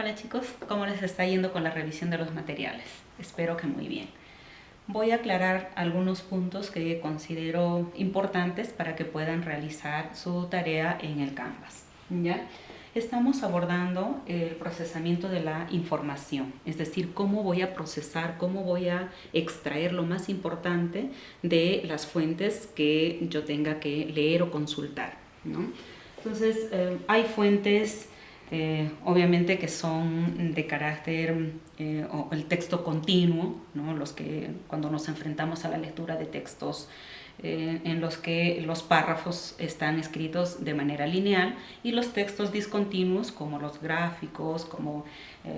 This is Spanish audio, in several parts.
Hola chicos, ¿cómo les está yendo con la revisión de los materiales? Espero que muy bien. Voy a aclarar algunos puntos que considero importantes para que puedan realizar su tarea en el Canvas. ¿Ya? Estamos abordando el procesamiento de la información, es decir, cómo voy a procesar, cómo voy a extraer lo más importante de las fuentes que yo tenga que leer o consultar, ¿no? Entonces, hay fuentes obviamente que son de carácter o el texto continuo, ¿no? Los que cuando nos enfrentamos a la lectura de textos en los que los párrafos están escritos de manera lineal, y los textos discontinuos como los gráficos, como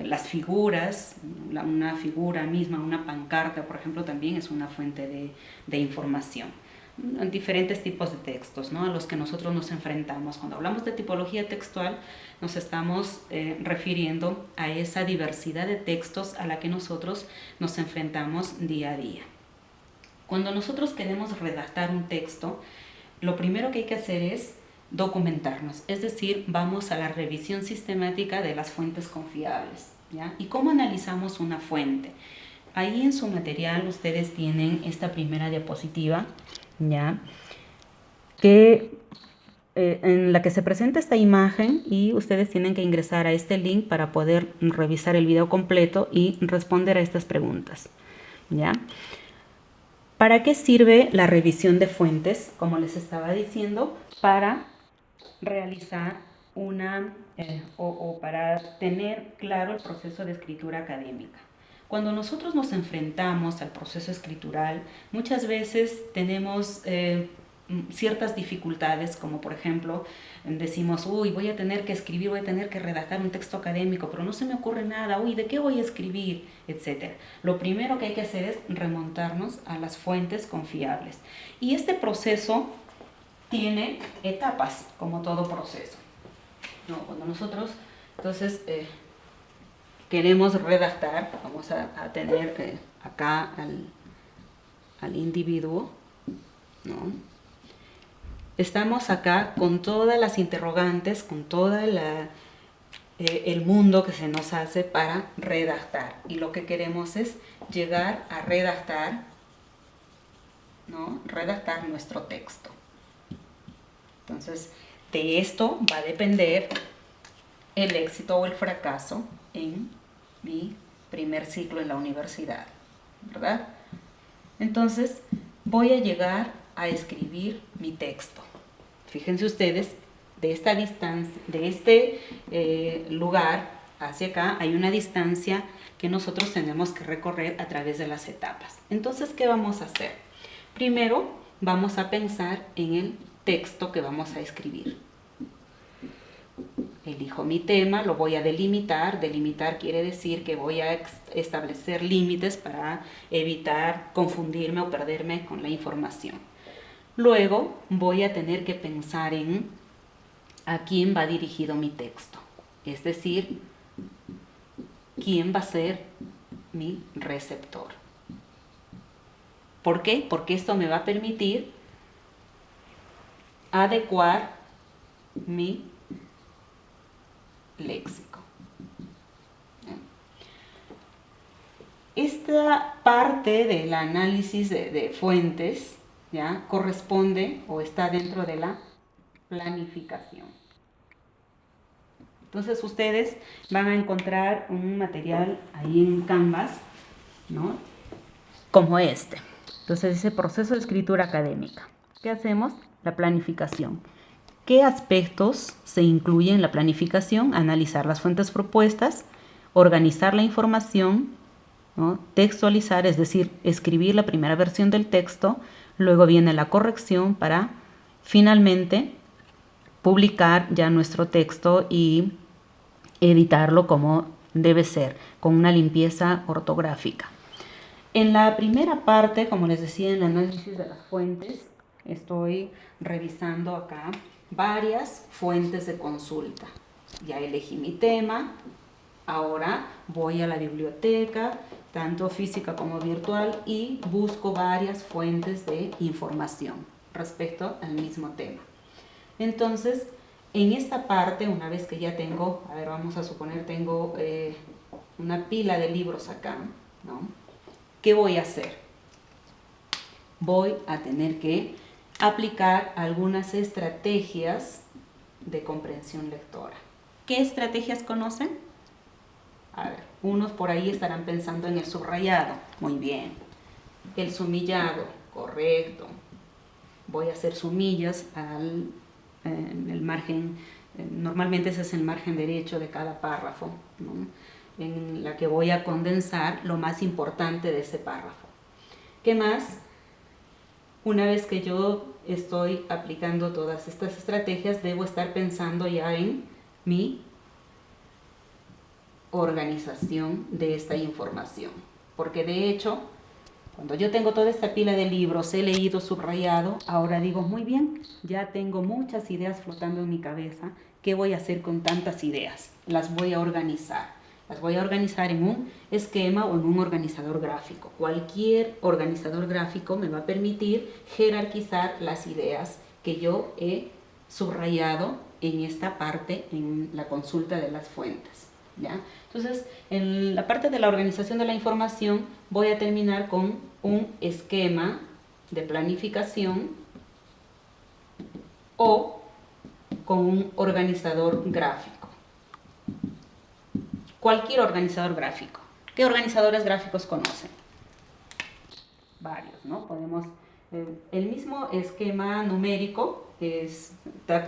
las figuras, una figura misma, una pancarta, por ejemplo, también es una fuente de información. Diferentes tipos de textos, ¿no?, a los que nosotros nos enfrentamos. Cuando hablamos de tipología textual, nos estamos refiriendo a esa diversidad de textos a la que nosotros nos enfrentamos día a día. Cuando nosotros queremos redactar un texto, lo primero que hay que hacer es documentarnos, es decir, vamos a la revisión sistemática de las fuentes confiables, ¿ya? ¿Y cómo analizamos una fuente? Ahí en su material ustedes tienen esta primera diapositiva, ¿ya?, en la que se presenta esta imagen, y ustedes tienen que ingresar a este link para poder revisar el video completo y responder a estas preguntas, ¿ya? ¿Para qué sirve la revisión de fuentes? Como les estaba diciendo, para realizar para tener claro el proceso de escritura académica. Cuando nosotros nos enfrentamos al proceso escritural, muchas veces tenemos ciertas dificultades, como por ejemplo, decimos, uy, voy a tener que escribir, voy a tener que redactar un texto académico, pero no se me ocurre nada, uy, ¿de qué voy a escribir?, etcétera. Lo primero que hay que hacer es remontarnos a las fuentes confiables. Y este proceso tiene etapas, como todo proceso, ¿no? Cuando nosotros, entonces, queremos redactar, vamos a tener acá al individuo, ¿no? Estamos acá con todas las interrogantes, con todo el mundo que se nos hace para redactar. Y lo que queremos es llegar a redactar, ¿no?, redactar nuestro texto. Entonces, de esto va a depender el éxito o el fracaso en mi primer ciclo en la universidad, ¿verdad? Entonces, voy a llegar a escribir mi texto. Fíjense ustedes, de esta distancia, de este lugar hacia acá, hay una distancia que nosotros tenemos que recorrer a través de las etapas. Entonces, ¿qué vamos a hacer? Primero, vamos a pensar en el texto que vamos a escribir. Elijo mi tema, lo voy a delimitar. Delimitar quiere decir que voy a establecer límites para evitar confundirme o perderme con la información. Luego voy a tener que pensar en a quién va dirigido mi texto, es decir, quién va a ser mi receptor. ¿Por qué? Porque esto me va a permitir adecuar mi léxico. Esta parte del análisis de fuentes, ¿ya?, corresponde o está dentro de la planificación. Entonces ustedes van a encontrar un material ahí en Canvas, ¿no?, como este. Entonces dice proceso de escritura académica. ¿Qué hacemos? La planificación. ¿Qué aspectos se incluyen en la planificación? Analizar las fuentes propuestas, organizar la información, ¿no?, textualizar, es decir, escribir la primera versión del texto, luego viene la corrección para finalmente publicar ya nuestro texto y editarlo como debe ser, con una limpieza ortográfica. En la primera parte, como les decía, en el análisis de las fuentes, estoy revisando acá varias fuentes de consulta. Ya elegí mi tema, ahora voy a la biblioteca, tanto física como virtual, y busco varias fuentes de información respecto al mismo tema. Entonces, En esta parte, una vez que ya tengo, a ver, vamos a suponer, tengo una pila de libros acá, ¿no? ¿Qué voy a hacer? Voy a tener que aplicar algunas estrategias de comprensión lectora. ¿Qué estrategias conocen? A ver, unos por ahí estarán pensando en el subrayado. Muy bien. El sumillado, correcto. Voy a hacer sumillas en el margen, normalmente ese es el margen derecho de cada párrafo, ¿no? En la que voy a condensar lo más importante de ese párrafo. ¿Qué más? Una vez que yo estoy aplicando todas estas estrategias, debo estar pensando ya en mi organización de esta información. Porque de hecho, cuando yo tengo toda esta pila de libros, he leído, subrayado, ahora digo, muy bien, ya tengo muchas ideas flotando en mi cabeza. ¿Qué voy a hacer con tantas ideas? Las voy a organizar. Las voy a organizar en un esquema o en un organizador gráfico. Cualquier organizador gráfico me va a permitir jerarquizar las ideas que yo he subrayado en esta parte, en la consulta de las fuentes, ¿ya? Entonces, en la parte de la organización de la información voy a terminar con un esquema de planificación o con un organizador gráfico. Cualquier organizador gráfico. ¿Qué organizadores gráficos conocen? Varios, ¿no? Podemos, el mismo esquema numérico está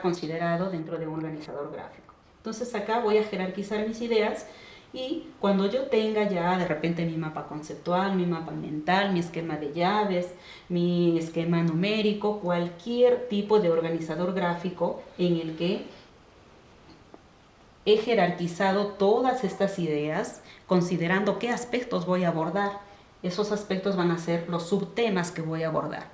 considerado dentro de un organizador gráfico. Entonces acá voy a jerarquizar mis ideas y cuando yo tenga ya de repente mi mapa conceptual, mi mapa mental, mi esquema de llaves, mi esquema numérico, cualquier tipo de organizador gráfico en el que he jerarquizado todas estas ideas considerando qué aspectos voy a abordar. Esos aspectos van a ser los subtemas que voy a abordar,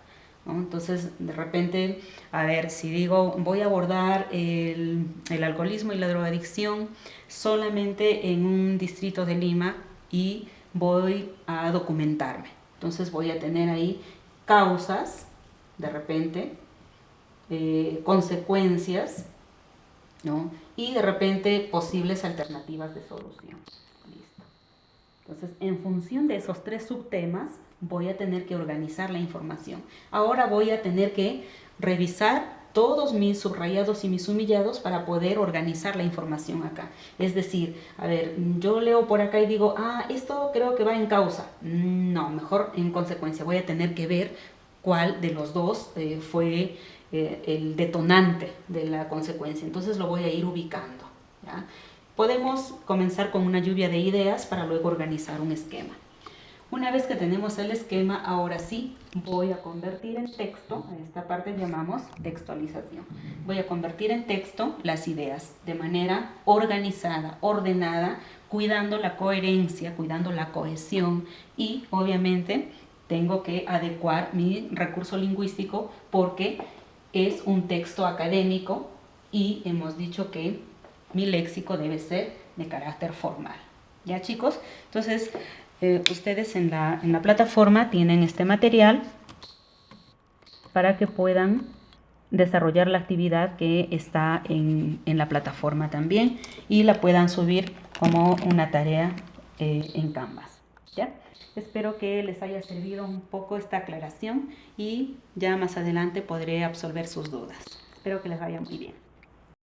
¿no? Entonces, de repente, a ver, si digo, voy a abordar el alcoholismo y la drogadicción solamente en un distrito de Lima y voy a documentarme. Entonces voy a tener ahí causas, de repente, consecuencias, ¿no? Y de repente posibles alternativas de solución. Listo. Entonces, en función de esos tres subtemas, voy a tener que organizar la información. Ahora voy a tener que revisar todos mis subrayados y mis sumillados para poder organizar la información acá. Es decir, a ver, yo leo por acá y digo, esto creo que va en causa. No, mejor en consecuencia. Voy a tener que ver cuál de los dos fue el detonante de la consecuencia. Entonces lo voy a ir ubicando, ¿ya? Podemos comenzar con una lluvia de ideas para luego organizar un esquema. Una vez que tenemos el esquema, ahora sí voy a convertir en texto, en esta parte llamamos textualización. Voy a convertir en texto las ideas de manera organizada, ordenada, cuidando la coherencia, cuidando la cohesión y obviamente tengo que adecuar mi recurso lingüístico porque es un texto académico y hemos dicho que mi léxico debe ser de carácter formal. ¿Ya, chicos? Entonces, ustedes en la plataforma tienen este material para que puedan desarrollar la actividad que está en la plataforma también y la puedan subir como una tarea en Canvas. ¿Ya? Espero que les haya servido un poco esta aclaración y ya más adelante podré absolver sus dudas. Espero que les vaya muy bien.